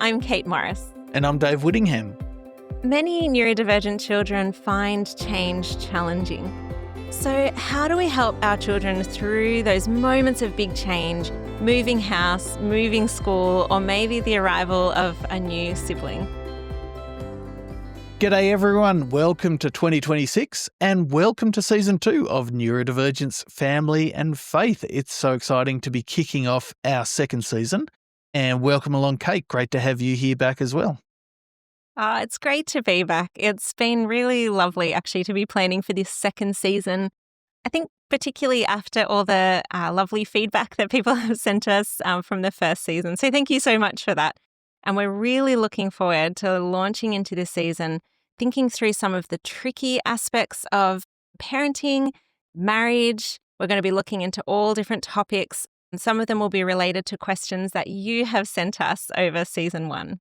I'm Kate Morris. And I'm Dave Whittingham. Many neurodivergent children find change challenging. So how do we help our children through those moments of big change, moving house, moving school, or maybe the arrival of a new sibling? G'day everyone, welcome to 2026 and welcome to Season 2 of Neurodivergence, Family and Faith. It's so exciting to be kicking off our second season, and welcome along Kate, great to have you here back as well. It's great to be back. It's been really lovely actually to be planning for this second season. I think particularly after all the lovely feedback that people have sent us from the first season. So thank you so much for that. And we're really looking forward to launching into this season, thinking through some of the tricky aspects of parenting, marriage. We're going to be looking into all different topics, and some of them will be related to questions that you have sent us over season 1.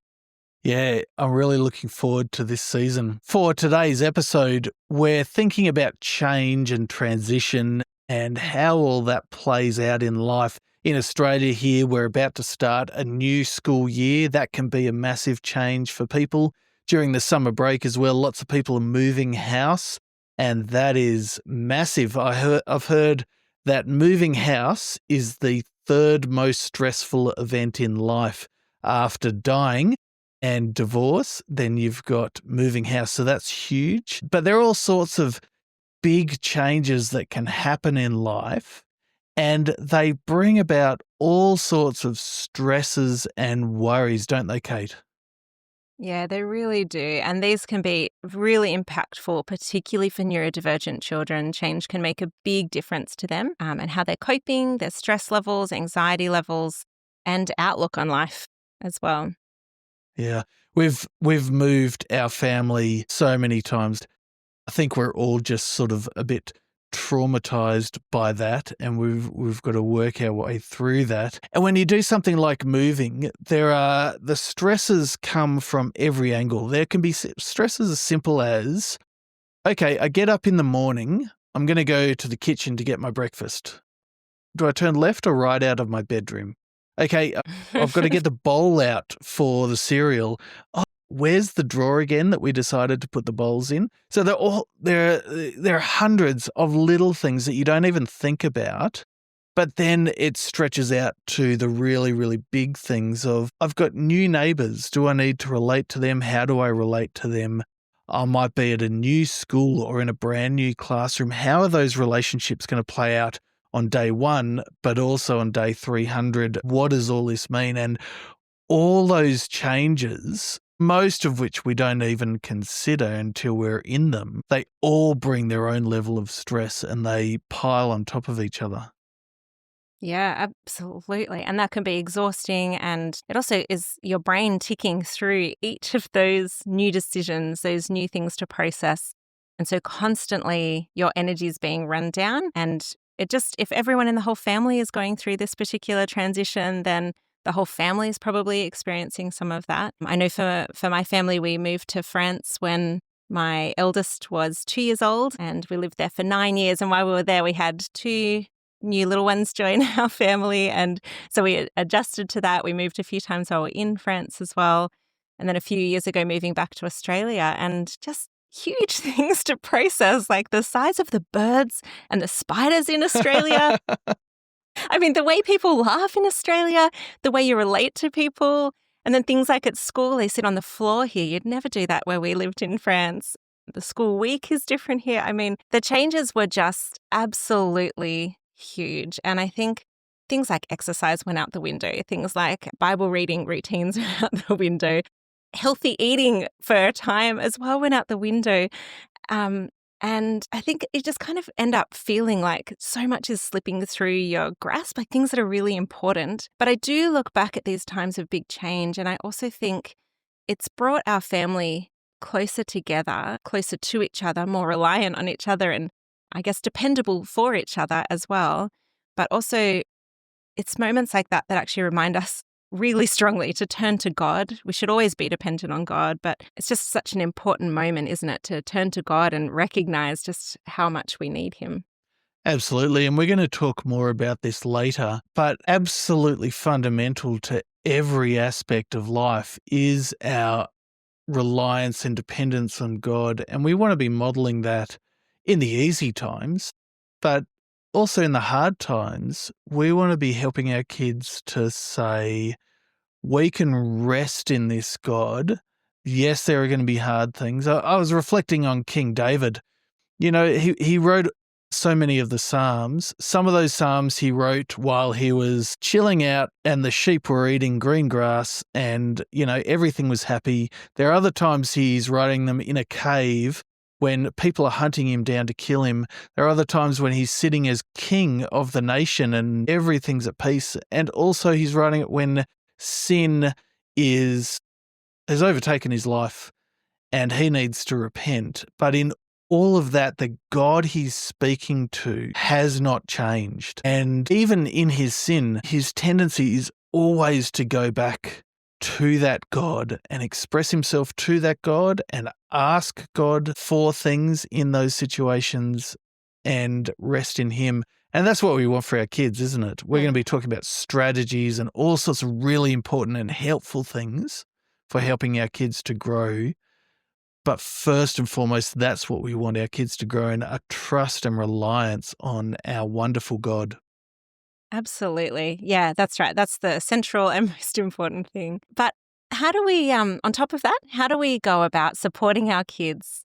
Yeah, I'm really looking forward to this season. For today's episode, we're thinking about change and transition and how all that plays out in life. In Australia here, we're about to start a new school year. That can be a massive change for people. During the summer break as well, lots of people are moving house, and that is massive. I've heard that moving house is the third most stressful event in life after dying and divorce. Then you've got moving house, so that's huge. But there are all sorts of big changes that can happen in life, and they bring about all sorts of stresses and worries, don't they, Kate? Yeah, they really do. And these can be really impactful, particularly for neurodivergent children. Change can make a big difference to them and how they're coping, their stress levels, anxiety levels, and outlook on life as well. Yeah, we've moved our family so many times. I think we're all just sort of a bit traumatized by that, and we've got to work our way through that. And when you do something like moving, the stresses come from every angle. There can be stresses as simple as, okay, I get up in the morning, I'm going to go to the kitchen to get my breakfast. Do I turn left or right out of my bedroom? Okay, I've got to get the bowl out for the cereal. Oh, where's the drawer again that we decided to put the bowls in? So there are hundreds of little things that you don't even think about, but then it stretches out to the really, really big things of, I've got new neighbours. Do I need to relate to them? How do I relate to them? I might be at a new school or in a brand new classroom. How are those relationships going to play out on day 1, but also on day 300? What does all this mean? And all those changes, most of which we don't even consider until we're in them, they all bring their own level of stress and they pile on top of each other. Yeah, absolutely. And that can be exhausting. And it also is your brain ticking through each of those new decisions, those new things to process. And so constantly your energy is being run down. And if everyone in the whole family is going through this particular transition, then the whole family is probably experiencing some of that. I know for my family, we moved to France when my eldest was 2 years old, and we lived there for 9 years. And while we were there, we had 2 new little ones join our family. And so we adjusted to that. We moved a few times while we were in France as well. And then a few years ago, moving back to Australia, and just huge things to process, like the size of the birds and the spiders in Australia. I mean, the way people laugh in Australia, the way you relate to people, and then things like at school, they sit on the floor here. You'd never do that where we lived in France. The school week is different here. I mean, the changes were just absolutely huge. And I think things like exercise went out the window. Things like Bible reading routines went out the window. Healthy eating for a time as well went out the window. And I think you just kind of end up feeling like so much is slipping through your grasp, like things that are really important. But I do look back at these times of big change, and I also think it's brought our family closer together, closer to each other, more reliant on each other, and I guess dependable for each other as well. But also it's moments like that that actually remind us really strongly to turn to God. We should always be dependent on God, but it's just such an important moment, isn't it, to turn to God and recognize just how much we need him. Absolutely. And we're going to talk more about this later, but absolutely fundamental to every aspect of life is our reliance and dependence on God. And we want to be modeling that in the easy times, but also in the hard times. We want to be helping our kids to say, we can rest in this God. Yes, there are going to be hard things. I was reflecting on King David. You know, he wrote so many of the Psalms. Some of those Psalms he wrote while he was chilling out and the sheep were eating green grass and, you know, everything was happy. There are other times he's writing them in a cave when people are hunting him down to kill him. There are other times when he's sitting as king of the nation and everything's at peace. And also he's writing it when sin has overtaken his life and he needs to repent. But in all of that, the God he's speaking to has not changed. And even in his sin, his tendency is always to go back to that God and express himself to that God and ask God for things in those situations and rest in him. And that's what we want for our kids, isn't it? We're going to be talking about strategies and all sorts of really important and helpful things for helping our kids to grow. But first and foremost, that's what we want our kids to grow in, a trust and reliance on our wonderful God. Absolutely. Yeah, that's right. That's the central and most important thing. But how do we, on top of that, how do we go about supporting our kids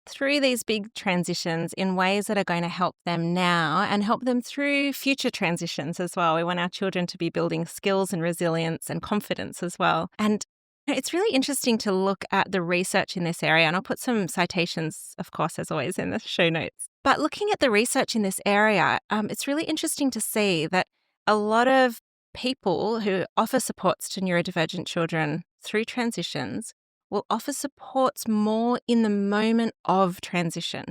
through these big transitions in ways that are going to help them now and help them through future transitions as well? We want our children to be building skills and resilience and confidence as well. And it's really interesting to look at the research in this area, and I'll put some citations, of course, as always, in the show notes. But looking at the research in this area, it's really interesting to see that a lot of people who offer supports to neurodivergent children through transitions will offer supports more in the moment of transition.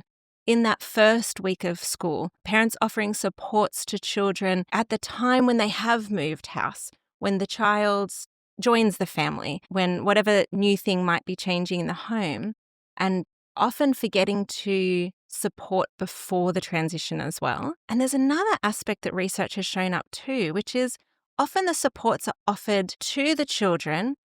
In that first week of school, parents offering supports to children at the time when they have moved house, when the child joins the family, when whatever new thing might be changing in the home, and often forgetting to support before the transition as well. And there's another aspect that research has shown up too, which is often the supports are offered to the children.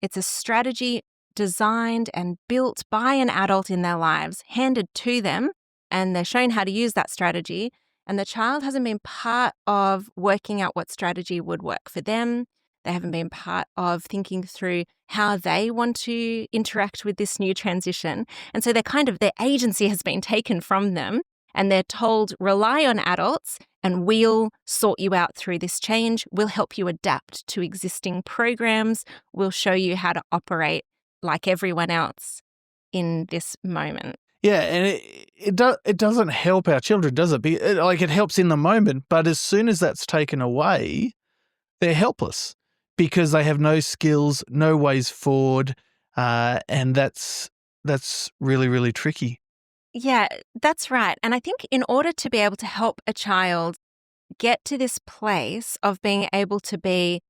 It's a strategy designed and built by an adult in their lives, handed to them, and they're shown how to use that strategy. And the child hasn't been part of working out what strategy would work for them. They haven't been part of thinking through how they want to interact with this new transition. And so their agency has been taken from them, and they're told, rely on adults and we'll sort you out through this change. We'll help you adapt to existing programs. We'll show you how to operate like everyone else in this moment. Yeah, and it doesn't help our children, does it? It helps in the moment, but as soon as that's taken away, they're helpless because they have no skills, no ways forward, and that's really, really tricky. Yeah, that's right. And I think in order to be able to help a child get to this place of being able to be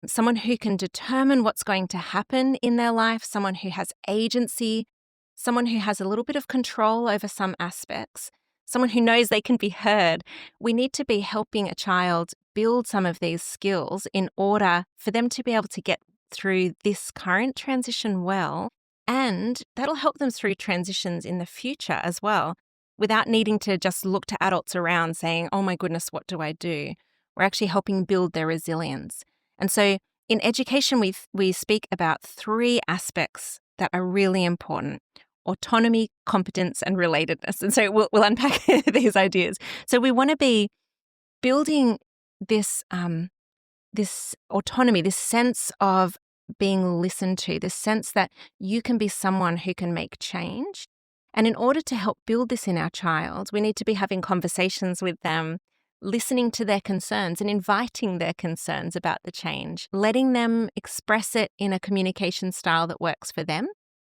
someone who can determine what's going to happen in their life, someone who has agency, someone who has a little bit of control over some aspects, someone who knows they can be heard, we need to be helping a child build some of these skills in order for them to be able to get through this current transition well. And that'll help them through transitions in the future as well, without needing to just look to adults around saying, oh my goodness, what do I do? We're actually helping build their resilience. And so in education, we speak about 3 aspects that are really important: autonomy, competence, and relatedness. And so we'll unpack these ideas. So we want to be building this, this autonomy, this sense of being listened to, this sense that you can be someone who can make change. And in order to help build this in our child, we need to be having conversations with them, listening to their concerns and inviting their concerns about the change, letting them express it in a communication style that works for them.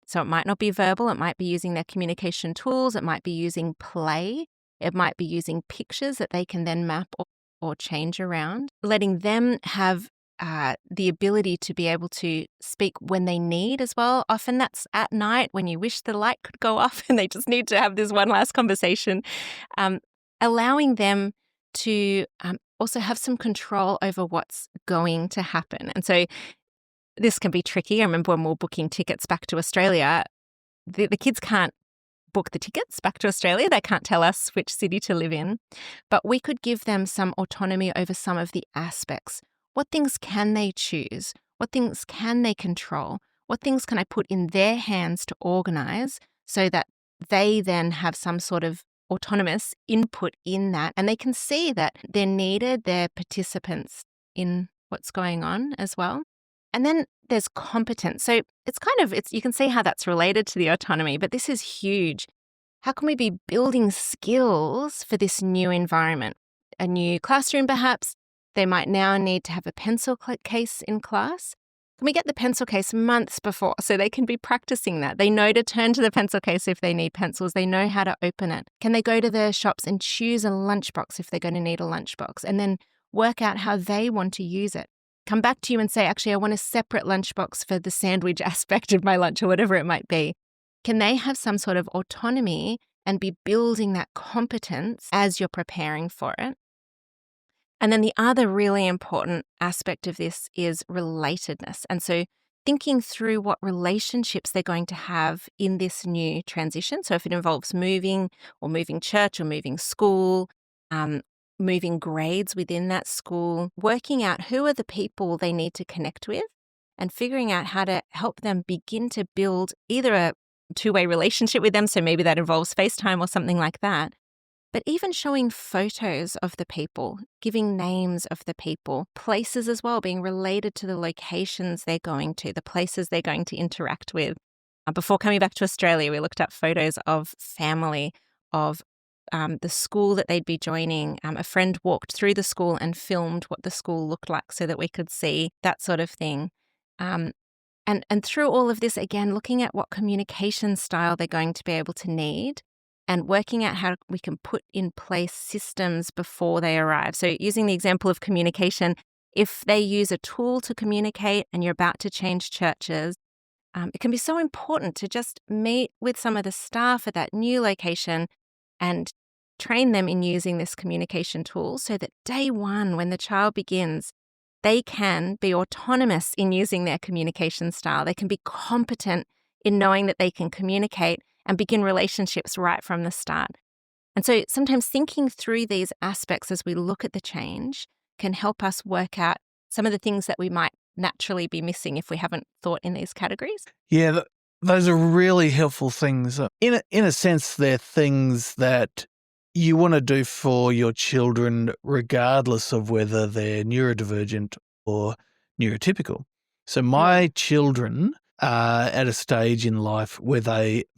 So it might not be verbal, it might be using their communication tools, it might be using play, it might be using pictures that they can then map or change around, letting them have the ability to be able to speak when they need as well. Often that's at night when you wish the light could go off and they just need to have this one last conversation. allowing them to also have some control over what's going to happen. And so this can be tricky. I remember when we were booking tickets back to Australia, the kids can't book the tickets back to Australia. They can't tell us which city to live in, but we could give them some autonomy over some of the aspects. What things can they choose? What things can they control? What things can I put in their hands to organize so that they then have some sort of autonomous input in that, and they can see that they're needed, they're participants in what's going on as well. And then there's competence. So it's you can see how that's related to the autonomy, but this is huge. How can we be building skills for this new environment? A new classroom, perhaps. They might now need to have a pencil case in class. Can we get the pencil case months before so they can be practicing that? They know to turn to the pencil case if they need pencils. They know how to open it. Can they go to the shops and choose a lunchbox if they're going to need a lunchbox, and then work out how they want to use it? Come back to you and say, actually, I want a separate lunchbox for the sandwich aspect of my lunch or whatever it might be. Can they have some sort of autonomy and be building that competence as you're preparing for it? And then the other really important aspect of this is relatedness. And so thinking through what relationships they're going to have in this new transition. So if it involves moving or moving church or moving school, moving grades within that school, working out who are the people they need to connect with and figuring out how to help them begin to build either a two-way relationship with them. So maybe that involves FaceTime or something like that. But even showing photos of the people, giving names of the people, places as well, being related to the locations they're going to, the places they're going to interact with. Before coming back to Australia, we looked up photos of family, of the school that they'd be joining. A friend walked through the school and filmed what the school looked like so that we could see that sort of thing. And through all of this, again, looking at what communication style they're going to be able to need and working out how we can put in place systems before they arrive. So using the example of communication, if they use a tool to communicate and you're about to change churches, it can be so important to just meet with some of the staff at that new location and train them in using this communication tool so that day one, when the child begins, they can be autonomous in using their communication style. They can be competent in knowing that they can communicate and begin relationships right from the start. And so sometimes thinking through these aspects as we look at the change can help us work out some of the things that we might naturally be missing if we haven't thought in these categories. Yeah, those are really helpful things. In a sense, they're things that you want to do for your children regardless of whether they're neurodivergent or neurotypical. So my children are at a stage in life where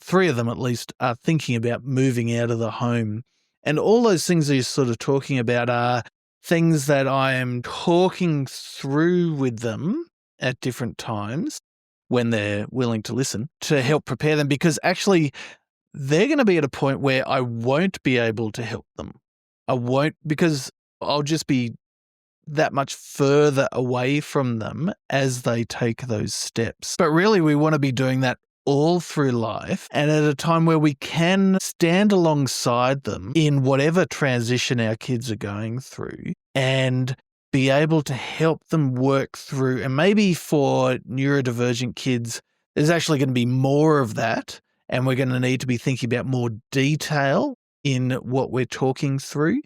three of them at least, are thinking about moving out of the home. And all those things that you're sort of talking about are things that I am talking through with them at different times when they're willing to listen to help prepare them, because actually they're going to be at a point where I won't be able to help them. I won't, because I'll just be that much further away from them as they take those steps. But really, we want to be doing that all through life and at a time where we can stand alongside them in whatever transition our kids are going through and be able to help them work through. And maybe for neurodivergent kids, there's actually going to be more of that. And we're going to need to be thinking about more detail in what we're talking through.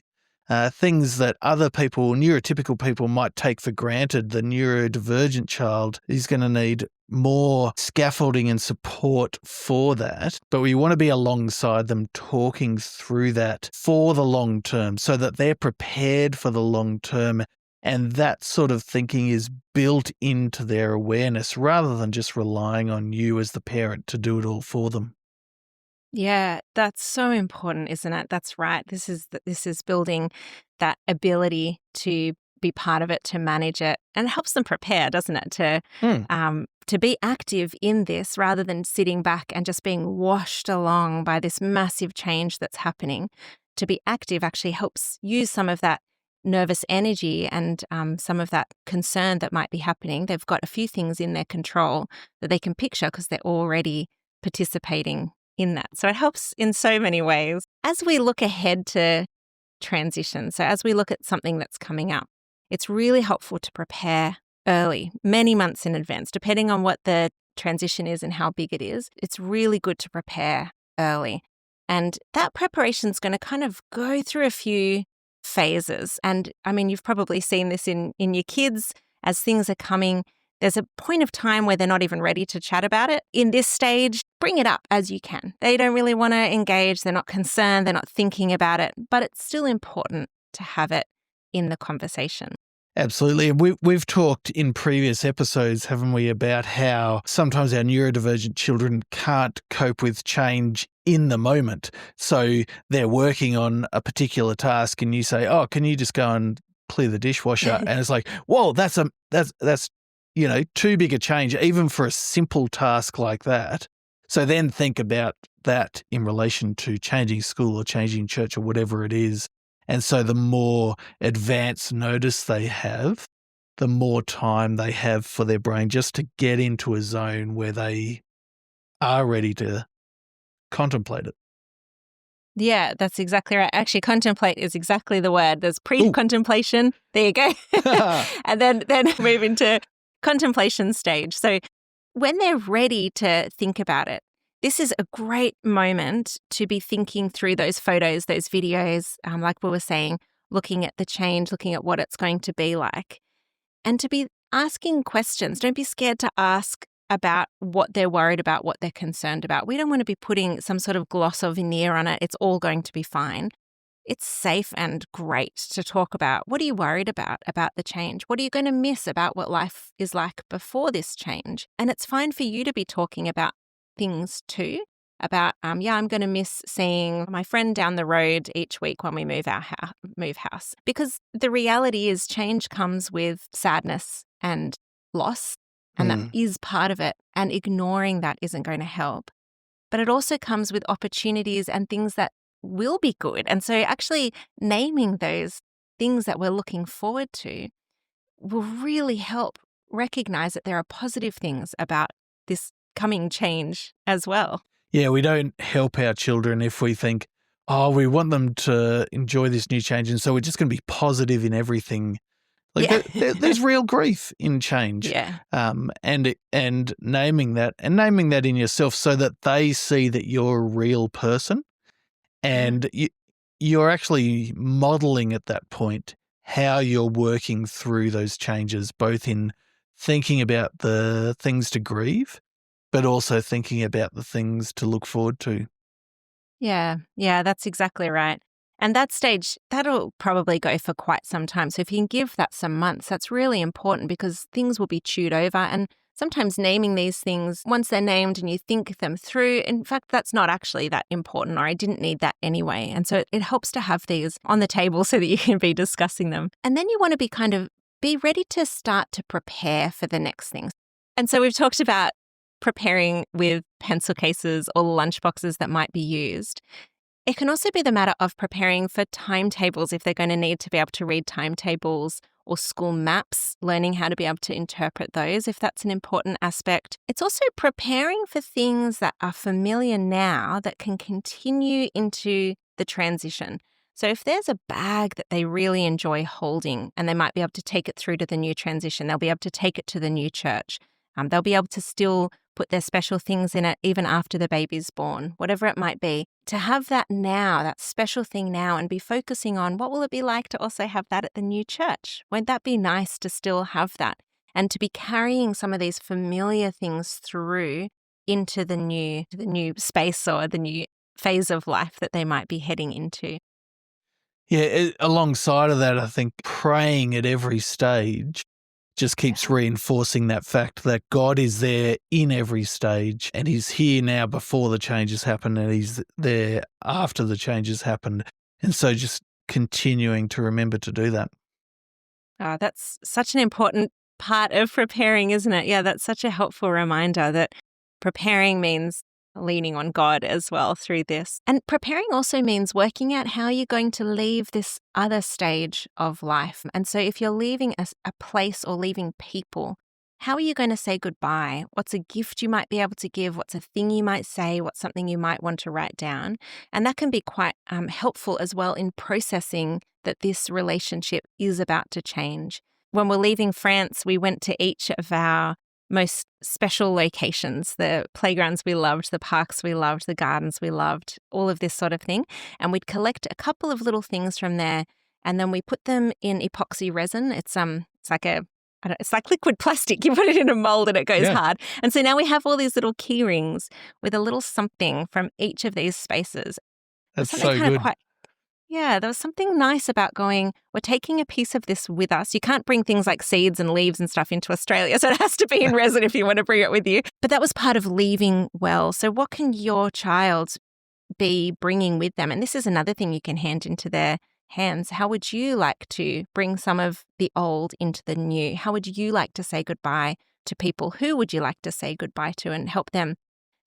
Things that other people, neurotypical people, might take for granted. The neurodivergent child is going to need more scaffolding and support for that. But we want to be alongside them talking through that for the long term so that they're prepared for the long term. And that sort of thinking is built into their awareness rather than just relying on you as the parent to do it all for them. Yeah, that's so important, isn't it? That's right. This is building that ability to be part of it, to manage it, and it helps them prepare, doesn't it? To be active in this rather than sitting back and just being washed along by this massive change that's happening. To be active actually helps use some of that nervous energy and some of that concern that might be happening. They've got a few things in their control that they can picture because they're already participating in that. So it helps in so many ways. As we look ahead to transition. So as we look at something that's coming up, it's really helpful to prepare early, many months in advance, depending on what the transition is and how big it is. It's really good to prepare early. And that preparation is going to kind of go through a few phases. And I mean, you've probably seen this in your kids as things are coming. There's a point of time where they're not even ready to chat about it. In this stage, bring it up as you can. They don't really want to engage. They're not concerned. They're not thinking about it, but it's still important to have it in the conversation. Absolutely. And we've talked in previous episodes, haven't we, about how sometimes our neurodivergent children can't cope with change in the moment. So they're working on a particular task and you say, oh, can you just go and clear the dishwasher? And it's like, whoa, that's too big a change, even for a simple task like that. So then think about that in relation to changing school or changing church or whatever it is. And so the more advanced notice they have, the more time they have for their brain just to get into a zone where they are ready to contemplate it. Yeah, that's exactly right. Actually, contemplate is exactly the word. There's pre-contemplation. There you go. And then move into contemplation stage. So when they're ready to think about it, this is a great moment to be thinking through those photos, those videos, like we were saying, looking at the change, looking at what it's going to be like, and to be asking questions. Don't be scared to ask about what they're worried about, what they're concerned about. We don't want to be putting some sort of gloss or veneer on it. It's all going to be fine. It's safe and great to talk about what are you worried about the change? What are you going to miss about what life is like before this change? And it's fine for you to be talking about things too, about, I'm going to miss seeing my friend down the road each week when we move house. Because the reality is change comes with sadness and loss, and that is part of it. And ignoring that isn't going to help. But it also comes with opportunities and things that will be good. And so actually naming those things that we're looking forward to will really help recognize that there are positive things about this coming change as well. Yeah, we don't help our children if we think, oh, we want them to enjoy this new change, and so we're just going to be positive in everything. Like there's real grief in change, and naming that in yourself so that they see that you're a real person, and you're actually modeling at that point how you're working through those changes, both in thinking about the things to grieve, but also thinking about the things to look forward to. Yeah, that's exactly right. And that stage, that'll probably go for quite some time. So if you can give that some months, that's really important because things will be chewed over. And sometimes naming these things, once they're named and you think them through, in fact, that's not actually that important, or I didn't need that anyway. And so it helps to have these on the table so that you can be discussing them. And then you want to be ready to start to prepare for the next things. And so we've talked about preparing with pencil cases or lunch boxes that might be used. It can also be the matter of preparing for timetables if they're going to need to be able to read timetables or school maps, learning how to be able to interpret those if that's an important aspect. It's also preparing for things that are familiar now that can continue into the transition. So if there's a bag that they really enjoy holding and they might be able to take it through to the new transition, they'll be able to take it to the new church. They'll be able to still put their special things in it even after the baby's born, whatever it might be. To have that now, that special thing now, and be focusing on what will it be like to also have that at the new church? Won't that be nice to still have that? And to be carrying some of these familiar things through into the new space or the new phase of life that they might be heading into. Yeah, alongside of that, I think praying at every stage just keeps reinforcing that fact that God is there in every stage, and he's here now before the changes happen, and he's there after the changes happened. And so just continuing to remember to do that. That's such an important part of preparing, isn't it? Yeah, that's such a helpful reminder that preparing means leaning on God as well through this. And preparing also means working out how you're going to leave this other stage of life. And so if you're leaving a place or leaving people, How are you going to say goodbye? What's a gift you might be able to give? What's a thing you might say? What's something you might want to write down? And that can be quite helpful as well in processing that this relationship is about to change. When we're leaving France, we went to each of our most special locations, the playgrounds we loved, the parks we loved, the gardens we loved, all of this sort of thing. And we'd collect a couple of little things from there, and then we put them in epoxy resin. It's like liquid plastic. You put it in a mold and it goes Yeah, hard. And so now we have all these little key rings with a little something from each of these spaces. There's that's something so kind of good. quite, yeah, there was something nice about going, we're taking a piece of this with us. You can't bring things like seeds and leaves and stuff into Australia, so it has to be in resin if you want to bring it with you. But that was part of leaving well. So what can your child be bringing with them? And this is another thing you can hand into their hands. How would you like to bring some of the old into the new? How would you like to say goodbye to people? Who would you like to say goodbye to, and help them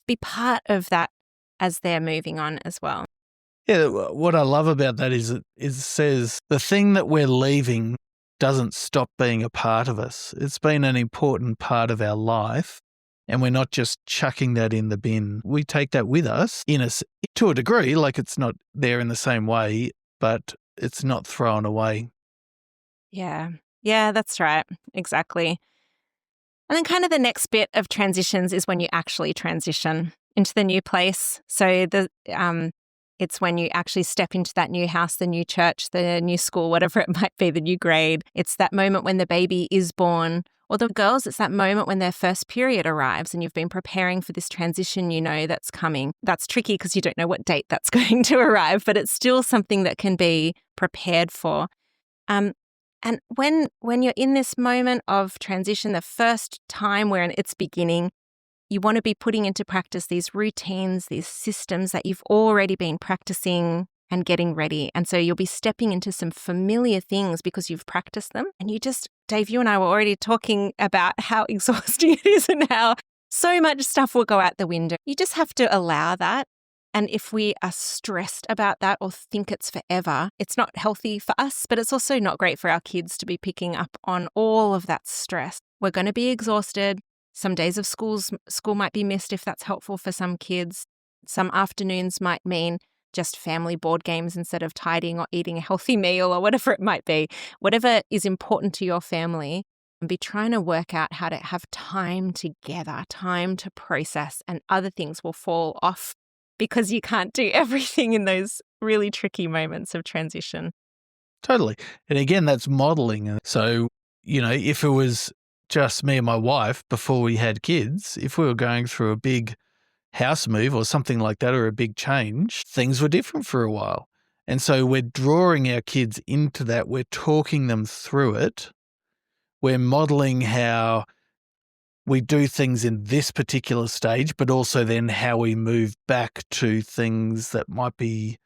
be part of that as they're moving on as well? Yeah, what I love about that is it says the thing that we're leaving doesn't stop being a part of us. It's been an important part of our life, and we're not just chucking that in the bin. We take that with us to a degree, like it's not there in the same way, but it's not thrown away. Yeah. Yeah, that's right. Exactly. And then kind of the next bit of transitions is when you actually transition into the new place. So it's when you actually step into that new house, the new church, the new school, whatever it might be, the new grade. It's that moment when the baby is born. Or the girls, it's that moment when their first period arrives and you've been preparing for this transition, that's coming. That's tricky because you don't know what date that's going to arrive, but it's still something that can be prepared for. Um, and when you're in this moment of transition, the first time where it's beginning, you want to be putting into practice these routines, these systems that you've already been practicing and getting ready. And so you'll be stepping into some familiar things because you've practiced them. And Dave, you and I were already talking about how exhausting it is and how so much stuff will go out the window. You just have to allow that. And if we are stressed about that or think it's forever, it's not healthy for us, but it's also not great for our kids to be picking up on all of that stress. We're going to be exhausted. Some days of school might be missed if that's helpful for some kids. Some afternoons might mean just family board games instead of tidying or eating a healthy meal or whatever it might be. Whatever is important to your family, and be trying to work out how to have time together, time to process, and other things will fall off because you can't do everything in those really tricky moments of transition. Totally. And again, that's modeling. So, if it was just me and my wife before we had kids, if we were going through a big house move or something like that, or a big change, things were different for a while. And so we're drawing our kids into that. We're talking them through it. We're modeling how we do things in this particular stage, but also then how we move back to things that might be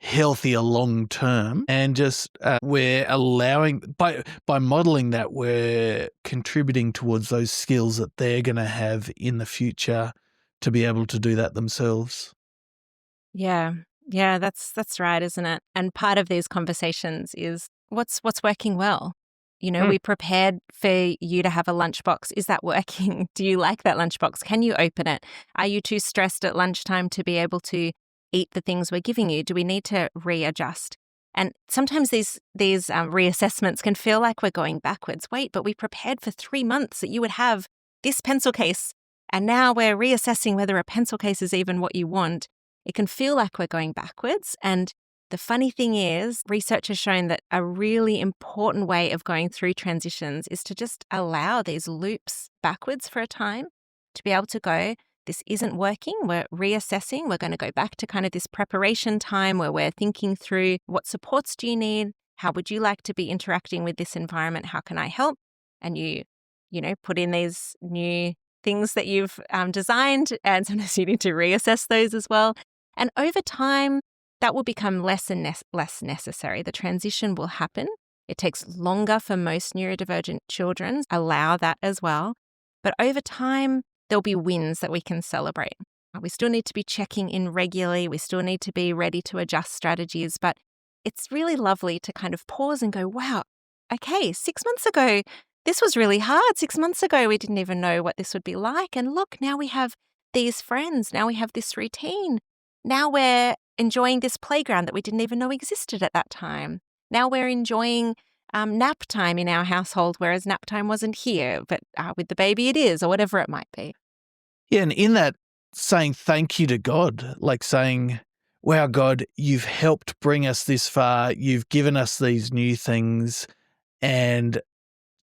healthier long term. And just we're allowing, by modeling that, we're contributing towards those skills that they're going to have in the future to be able to do that themselves. Yeah. Yeah, that's right, isn't it? And part of these conversations is what's working well. Mm. We prepared for you to have a lunchbox. Is that working? Do you like that lunchbox? Can you open it? Are you too stressed at lunchtime to be able to eat the things we're giving you? Do we need to readjust? And sometimes these reassessments can feel like we're going backwards. Wait, but we prepared for 3 months that you would have this pencil case, and now we're reassessing whether a pencil case is even what you want. It can feel like we're going backwards. And the funny thing is, research has shown that a really important way of going through transitions is to just allow these loops backwards for a time, to be able to go, this isn't working, we're reassessing, we're going to go back to kind of this preparation time where we're thinking through what supports do you need, how would you like to be interacting with this environment, how can I help? And you put in these new things that you've designed, and sometimes you need to reassess those as well. And over time, that will become less and less necessary. The transition will happen. It takes longer for most neurodivergent children. Allow that as well. But over time, there'll be wins that we can celebrate. We still need to be checking in regularly. We still need to be ready to adjust strategies. But it's really lovely to kind of pause and go, wow, okay, 6 months ago, this was really hard. 6 months ago, we didn't even know what this would be like. And look, now we have these friends. Now we have this routine. Now we're enjoying this playground that we didn't even know existed at that time. Now we're enjoying nap time in our household, whereas nap time wasn't here, but with the baby it is, or whatever it might be. Yeah, and in that, saying thank you to God, like saying, wow, God, you've helped bring us this far. You've given us these new things, and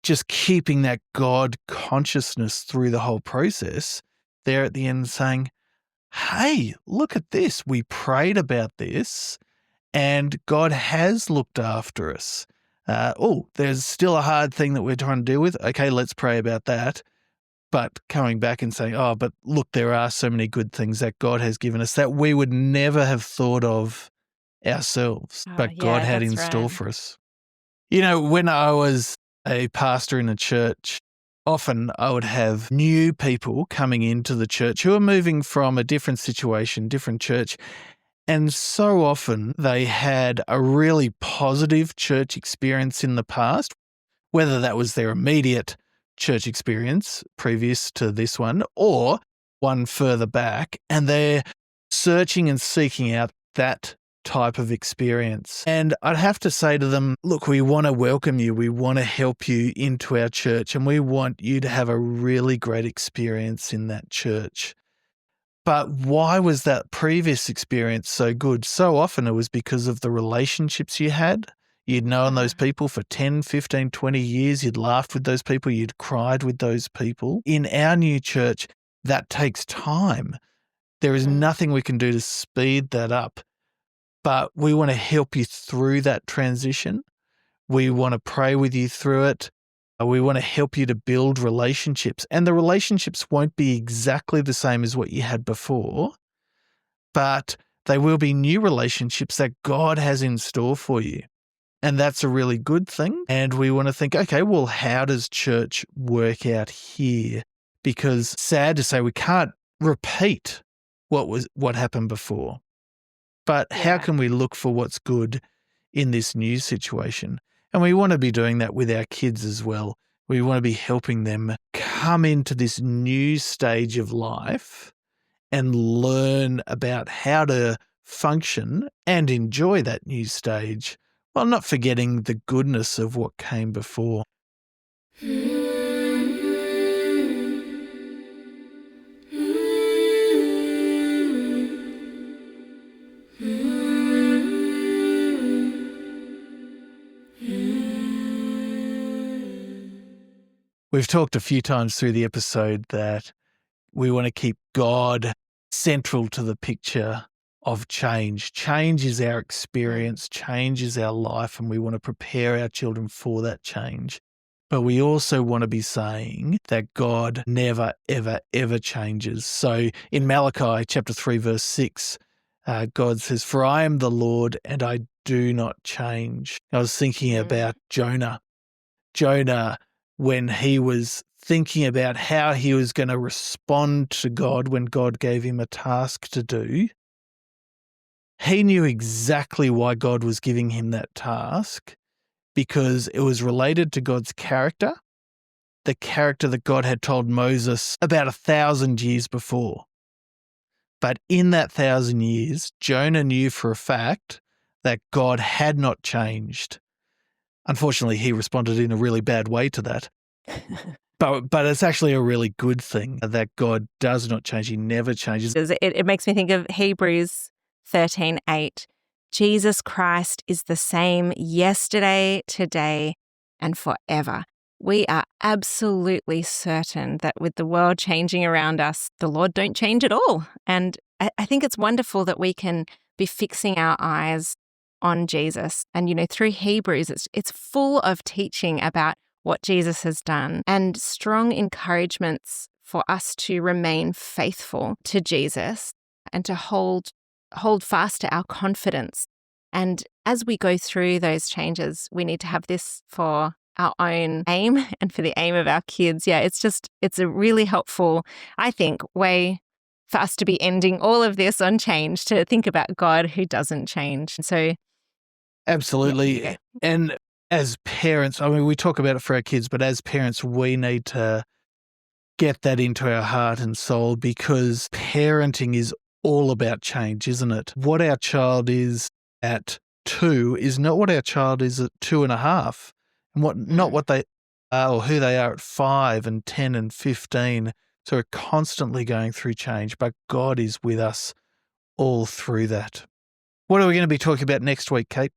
just keeping that God consciousness through the whole process there at the end saying, hey, look at this. We prayed about this and God has looked after us. There's still a hard thing that we're trying to deal with. Okay, let's pray about that. But coming back and saying, but look, there are so many good things that God has given us that we would never have thought of ourselves, but God had in store for us. You know, when I was a pastor in a church, often I would have new people coming into the church who are moving from a different situation, different church. And so often they had a really positive church experience in the past, whether that was their immediate church experience previous to this one or one further back. And they're searching and seeking out that type of experience. And I'd have to say to them, look, we want to welcome you. We want to help you into our church and we want you to have a really great experience in that church. But why was that previous experience so good? So often it was because of the relationships you had. You'd known those people for 10, 15, 20 years. You'd laughed with those people. You'd cried with those people. In our new church, that takes time. There is nothing we can do to speed that up. But we want to help you through that transition. We want to pray with you through it. We want to help you to build relationships. And the relationships won't be exactly the same as what you had before, but they will be new relationships that God has in store for you. And that's a really good thing. And we want to think, okay, well, how does church work out here? Because sad to say, we can't repeat what happened before. But how can we look for what's good in this new situation? And we want to be doing that with our kids as well. We want to be helping them come into this new stage of life and learn about how to function and enjoy that new stage while not forgetting the goodness of what came before. We've talked a few times through the episode that we want to keep God central to the picture of change. Change is our experience, change is our life, and we want to prepare our children for that change. But we also want to be saying that God never, ever, ever changes. So in Malachi chapter 3, verse 6, God says, "For I am the Lord and I do not change." I was thinking about Jonah. Jonah, when he was thinking about how he was going to respond to God when God gave him a task to do, he knew exactly why God was giving him that task, because it was related to God's character, the character that God had told Moses about 1,000 years before. But in that 1,000 years, Jonah knew for a fact that God had not changed. Unfortunately, he responded in a really bad way to that. But it's actually a really good thing that God does not change. He never changes. It makes me think of Hebrews 13:8. Jesus Christ is the same yesterday, today, and forever. We are absolutely certain that with the world changing around us, the Lord don't change at all. And I think it's wonderful that we can be fixing our eyes on Jesus. And, through Hebrews, it's full of teaching about what Jesus has done and strong encouragements for us to remain faithful to Jesus and to hold fast to our confidence. And as we go through those changes, we need to have this for our own aim and for the aim of our kids. Yeah, it's a really helpful, I think, way for us to be ending all of this on change, to think about God who doesn't change. So absolutely. And as parents, I mean, we talk about it for our kids, but as parents, we need to get that into our heart and soul, because parenting is all about change, isn't it? What our child is at 2 is not what our child is at 2.5, and not what they are or who they are at 5 and 10 and 15. So we're constantly going through change, but God is with us all through that. What are we going to be talking about next week, Kate?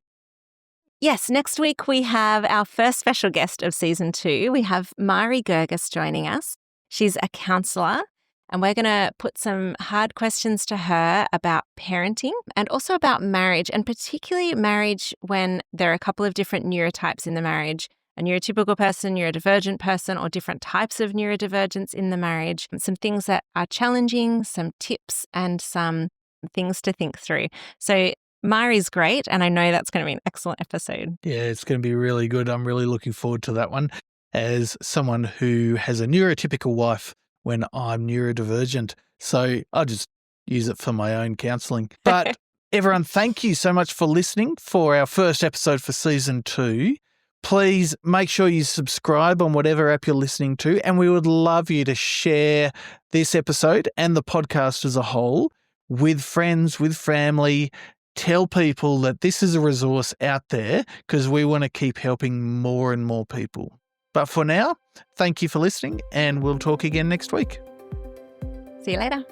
Yes, next week we have our first special guest of season 2. We have Mari Gerges joining us. She's a counsellor, and we're going to put some hard questions to her about parenting and also about marriage, and particularly marriage when there are a couple of different neurotypes in the marriage, a neurotypical person, neurodivergent person, or different types of neurodivergence in the marriage. Some things that are challenging, some tips, and some things to think through. So Mari's great, and I know that's going to be an excellent episode. Yeah, it's going to be really good. I'm really looking forward to that one. As someone who has a neurotypical wife when I'm neurodivergent, so I'll just use it for my own counselling. But everyone, thank you so much for listening for our first episode for season 2. Please make sure you subscribe on whatever app you're listening to, and we would love you to share this episode and the podcast as a whole with friends, with family. Tell people that this is a resource out there, because we want to keep helping more and more people. But for now, thank you for listening, and we'll talk again next week. See you later.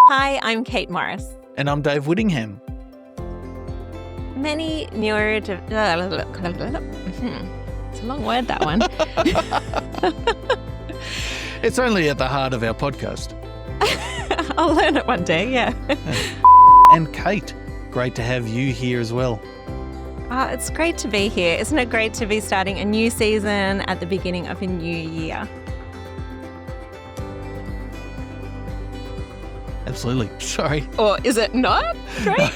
Hi, I'm Kate Morris. And I'm Dave Whittingham. Many it's a long word, that one. It's only at the heart of our podcast. I'll learn it one day, yeah. And Kate, great to have you here as well. It's great to be here. Isn't it great to be starting a new season at the beginning of a new year? Absolutely. Sorry. Or is it not great?